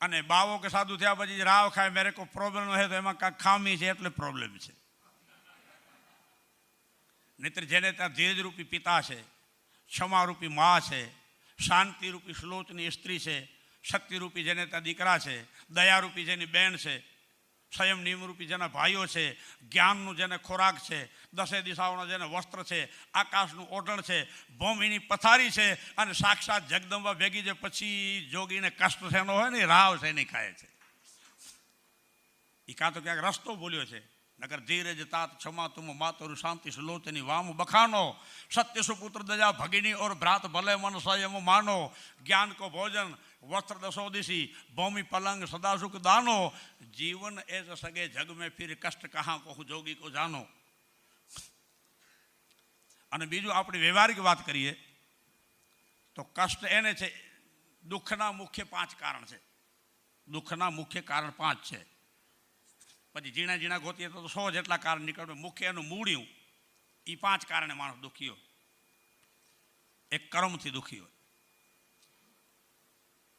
અને બાવો કે સાધુ થયા પછી રાવ ખાય મેરે કોઈ પ્રોબ્લેમ હોય તો એમાં કાંઈક ખામી છે એટલે પ્રોબ્લેમ છે. નહીતર જેને ત્યાં ધીરજરૂપી પિતા છે, ક્ષમારૂપી મા છે, શાંતિરૂપી શ્લોચની સ્ત્રી છે, શક્તિરૂપી જેને ત્યાં દીકરા છે, દયારૂપી જેની બહેન છે, સંયમ નિયમરૂપી જેના ભાઈઓ છે, જ્ઞાનનું જેને ખોરાક છે, દસે દિશાઓના જેને વસ્ત્ર છે, આકાશનું ઓઢણ છે, ભૂમિની પથારી છે, અને સાક્ષાત જગદંબા ભેગી જે પછી જોગીને કષ્ટ થયેલો હોય ને રાવ છે એની ખાય છે. એ કાં તો ક્યાંક રસ્તો બોલ્યો છે. નગર ધીરજ તાત ક્ષમા તુમ માતરુ શાંતિ સુલોચની વામ બખાનો સત્ય સુપુત્ર દયા ભગિની और भ्रात भले मन संयम मानो ज्ञान को भोजन वस्त्र दसोदिशी भूमि पलंग सदा सुख दानो जीवन ऐस सगे जग में फिर कष्ट कहाँ कहूँ जोगी को जानो. અને બીજું આપણે વ્યવહારિક વાત કરીએ તો કષ્ટ એને છે. દુઃખના મુખ્ય 5 કારણ છે. દુઃખના મુખ્ય કારણ 5 છે. પછી ઝીણા ઝીણા ગોતીએ તો 100 જેટલા કારણ નીકળે. મુખ્ય એનું મૂળ્યું એ 5 કારણે માણસ દુઃખી હોય. એક કર્મથી દુઃખી હોય,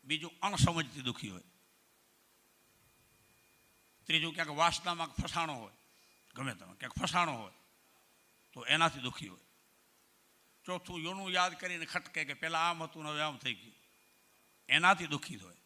બીજું અણસમજથી દુઃખી હોય, ત્રીજું ક્યાંક વાસનામાં ફસાણો હોય, ગમે તમે ક્યાંક ફસાણો હોય તો એનાથી દુઃખી હોય, ચોથું યોનું યાદ કરીને ખટકે કે પહેલાં આમ હતું ને હવે આમ થઈ ગયું, એનાથી દુઃખી હોય,